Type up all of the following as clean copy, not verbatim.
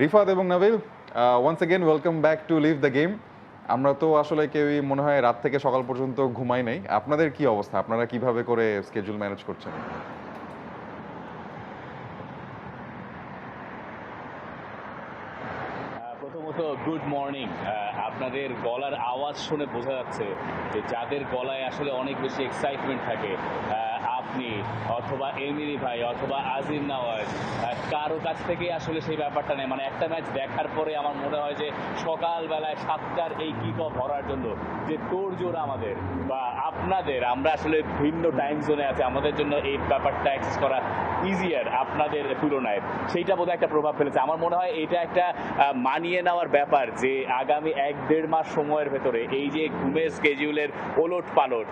রিফাত এবং Nabil, once again welcome back to live the game. আমরা তো আসলে কেউই মনে হয় রাত থেকে সকাল পর্যন্ত ঘুমাই নাই। আপনাদের কি অবস্থা? আপনারা কিভাবে করে স্কেজুল ম্যানেজ করছেন? প্রথমত গুড মর্নিং। আপনাদের গলার আওয়াজ শুনে বোঝা যাচ্ছে যে যাদের গলায় আসলে অনেক বেশি এক্সাইটমেন্ট থাকে, আপনি অথবা এমিলি ভাই অথবা আজিম নওয়াজ, কারো কাছ থেকে আসলে সেই ব্যাপারটা নেই। মানে একটা ম্যাচ দেখার পরে আমার মনে হয় যে সকালবেলায় 7টার এই কিক অফ ধরার জন্য যে তোড়জোড় আমাদের বা আপনাদের, আমরা আসলে ভিন্ন টাইম জোনে আছে, আমাদের জন্য এই ব্যাপারটা অ্যাক্সেস করা ইজিয়ার আপনাদের তুলনায়, সেইটা বোধহয় একটা প্রভাব ফেলেছে। আমার মনে হয় এটা একটা মানিয়ে নেওয়ার ব্যাপার যে আগামী 1-1.5 মাস সময়ের ভেতরে এই যে ঘুমের স্কেডিউলের ওলট পালট,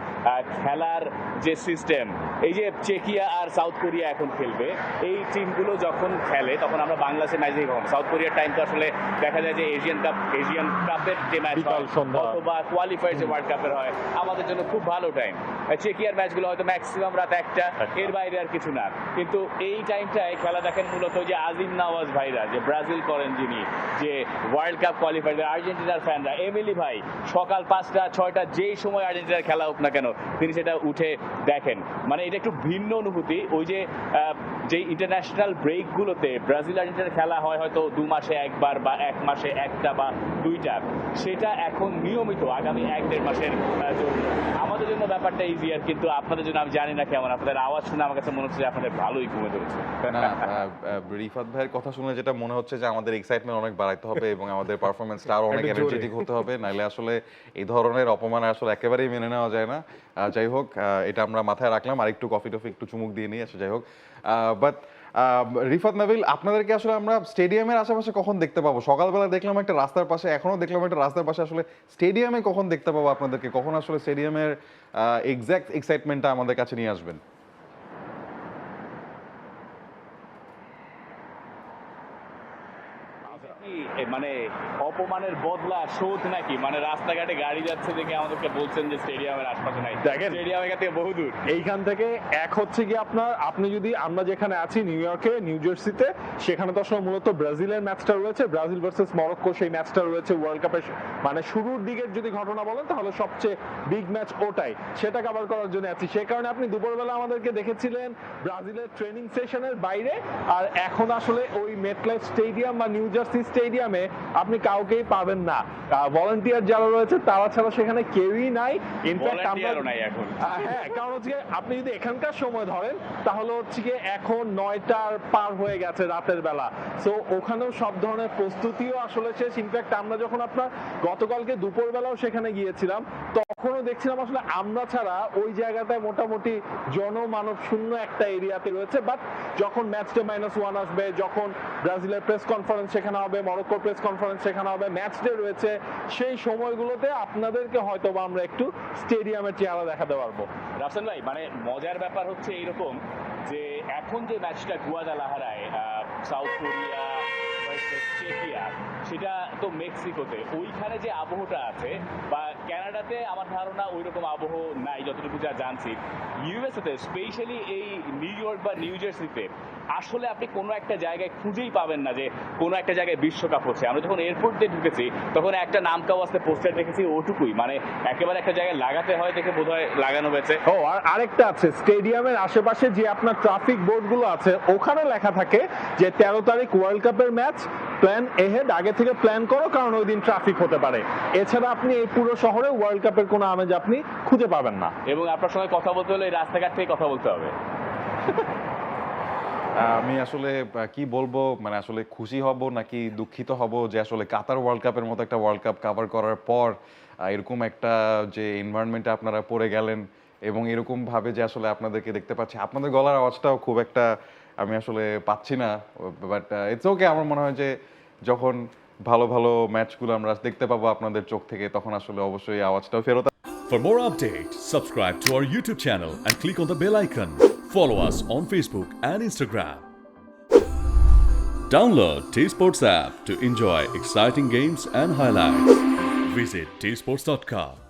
খেলার যে সিস্টেম, এই যে চেকিয়া আর সাউথ কোরিয়া এখন খেলবে, এই টিমগুলো যখন খেলে তখন আমরা বাংলাদেশের ম্যাচ দেখি। সাউথ কোরিয়ার টাইম তো আসলে দেখা যায় যে এশিয়ান কাপের যে ম্যাচ হয় অথবা কোয়ালিফায়ার যে ওয়ার্ল্ড কাপের হয়, আমাদের জন্য খুব ভালো টাইম। চেকিয়ার ম্যাচগুলো হয়তো ম্যাক্সিমাম রাত 1টা, এর বাইরে আর কিছু না। কিন্তু এই টাইমটায় খেলা দেখেন মূলত যে আজিম নওয়াজ ভাইরা, যে ব্রাজিল করেন যিনি, যে ওয়ার্ল্ড কাপ কোয়ালিফায়ার আর্জেন্টিনার ফ্যানরা, এমিলি ভাই সকাল 5টা 6টা যেই সময় আর্জেন্টিনার খেলা হোক না কেন তিনি সেটা উঠে দেখেন। মানে এটা একটু ভিন্ন অনুভূতি। ওই যে ইন্টারন্যাশনাল ব্রেকগুলোতে ব্রাজিল আর্জেন্টিনার খেলা হয় হয়তো 2 মাসে একবার বা 1 মাসে 1টা বা 2টা, সেটা এখন নিয়মিত আগামী 1-1.5 মাসের জন্য। আমাদের জন্য ব্যাপারটা ইজিয়ার, কিন্তু আপনাদের জন্য আমি জানি না কেমন। আপনাদের আওয়াজ শুনে আমার কাছে মনে হচ্ছে যে আপনাদের ভালোই ঘুমে ধরেছে। না, রিফাত ভাইয়ের কথা শুনে যেটা মনে হচ্ছে যে আমাদের এক্সাইটমেন্ট অনেক বাড়াইতে হবে এবং আমাদের পারফরমেন্সটা আরো অনেক এনার্জেটিক হতে হবে, নাইলে আসলে এই ধরনের অপমান আসলে একেবারেই মেনে নেওয়া যায় না। যাই হোক, এটা আমরা মাথায় রাখলাম। আর একটু কফি টফি একটু চুমুক দিয়ে নিয়ে আসে, যাই হোক। বাট রিফাত, নাবিল, আপনাদেরকে আসলে আমরা স্টেডিয়ামের আশেপাশে কখন দেখতে পাবো? সকালবেলা দেখলাম একটা রাস্তার পাশে, এখনো দেখলাম একটা রাস্তার পাশে। আসলে স্টেডিয়ামে কখন দেখতে পাবো আপনাদেরকে? কখন আসলে স্টেডিয়ামের এক্সাক্ট এক্সাইটমেন্টটা আমাদের কাছে নিয়ে আসবেন? মানে অপমানের বদলা শোধ নাকি? মানে রাস্তাঘাটে গাড়ি যাচ্ছে দেখে আমাদেরকে বলছেন যে স্টেডিয়ামের আশপাশে নাই। দেখেন, স্টেডিয়াম এখান থেকে বহুদূর। এইখান থেকে এক হচ্ছে কি আপনি যদি, আমরা যেখানে আছি নিউ ইয়র্কে, নিউ জার্সিতে, সেখানে তো আসলে মূলত ব্রাজিলের ম্যাচটা রয়েছে, ব্রাজিল ভার্সেস মরক্কো, সেই ম্যাচটা রয়েছে ওয়ার্ল্ড কাপের মানে শুরুর দিকের যদি ঘটনা বলেন তাহলে সবচেয়ে বিগ ম্যাচ ওটাই, সেটা কভার করার জন্য আছি। সেই কারণে আপনি দুপুরবেলা আমাদেরকে দেখেছিলেন ব্রাজিলের ট্রেনিং সেশনের বাইরে, আর এখন আসলে ওই মেটলাইফ স্টেডিয়াম বা নিউ জার্সি স্টেডিয়ামে আপনি কাউকেই পাবেন না। ভলান্টিয়ার যারা রয়েছে তারা ছাড়া সেখানে কেউই নাই। ইনফ্যাক্ট আমরা নাই এখন। হ্যাঁ, কারণ হচ্ছে আপনি যদি এখানকার সময় ধরেন তাহলে হচ্ছে কি এখন 9টার পার হয়ে গেছে রাতের বেলা। সো ওখানেও সব ধরনের প্রস্তুতিও আসলে শেষ। ইনফ্যাক্ট আমরা যখন আপনার গতকালকে দুপুর বেলাও সেখানে গিয়েছিলাম, তখনও দেখছিলাম আসলে আমরা ছাড়া ওই জায়গাটায় মোটামুটি জনমানব শূন্য একটা এরিয়াতে রয়েছে। বাট যখন ম্যাচটা -1 আসবে, যখন ব্রাজিলের প্রেস কনফারেন্স সেখানে হবে, মরক্কোর প্রেস কনফারেন্স সেখানে হবে, ম্যাচ ডে রয়েছে, সেই সময়গুলোতে আপনাদেরকে হয়তো বা আমরা একটু স্টেডিয়ামের চেহারা দেখাতে পারবো। রাফসান ভাই, মানে মজার ব্যাপার হচ্ছে এইরকম যে এখন যে ম্যাচটা গুয়াদালাহারায় সাউথ কোরিয়া ভার্সেস চেকিয়া, সেটা তো মেক্সিকোতে, ওইখানে যে আবহটা আছে, বা ক্যানাডাতে আমার ধারণা ওই রকম আবহ নাই যতটুকু যা জানছি। ইউএসএতে স্পেশালি এই নিউ ইয়র্ক বা নিউ জার্সিতে আসলে আপনি কোনো একটা জায়গায় খুঁজেই পাবেন না যে কোনো একটা জায়গায় বিশ্বকাপ হচ্ছে। আমরা যখন এয়ারপোর্ট দিয়ে ঢুকেছি তখন একটা নাম কাওয়াজতে পোস্টার দেখেছি, ওটুকুই। মানে একেবারে একটা জায়গায় লাগাতে হয় দেখে বোধহয় লাগানো হয়েছে। ও, আর আরেকটা আছে, স্টেডিয়ামের আশেপাশে যে আপনার ট্রাফিক বোর্ডগুলো আছে ওখানে লেখা থাকে যে 13 তারিখ ওয়ার্ল্ড কাপের ম্যাচ, প্ল্যান এহেড, আগে থেকে প্ল্যান করো কারণ ওই দিন ট্রাফিক হতে পারে। এছাড়া আপনি এই পুরো শহরে ওয়ার্ল্ড কাপের কোনো আমেজ আপনি খুঁজে পাবেন না। এবং আপনার সঙ্গে কথা বলতে হলে এই রাস্তাঘাট থেকে কথা বলতে হবে। আমি আসলে কি বলবো, মানে আসলে খুশি হব নাকি দুঃখিত হব যে আসলে কাতার ওয়ার্ল্ড কাপের মতো একটা ওয়ার্ল্ড কাপ কভার করার পর এরকম একটা যে এনভায়রনমেন্টে আপনারা পড়ে গেলেন এবং এরকম ভাবে যে আসলে আপনাদেরকে দেখতে পাচ্ছি, আপনাদের গলার আওয়াজটাও খুব একটা আমি আসলে পাচ্ছি না। But it's okay. আমার মনে হয় যে যখন ভালো ভালো ম্যাচগুলো আমরা দেখতে পাবো আপনাদের চোখ থেকে, তখন আসলে অবশ্যই আওয়াজটাও ফেরত। For more updates, subscribe to our YouTube channel and click on the bell icon. Follow us on Facebook and Instagram. Download T-Sports app to enjoy exciting games and highlights. Visit tsports.com.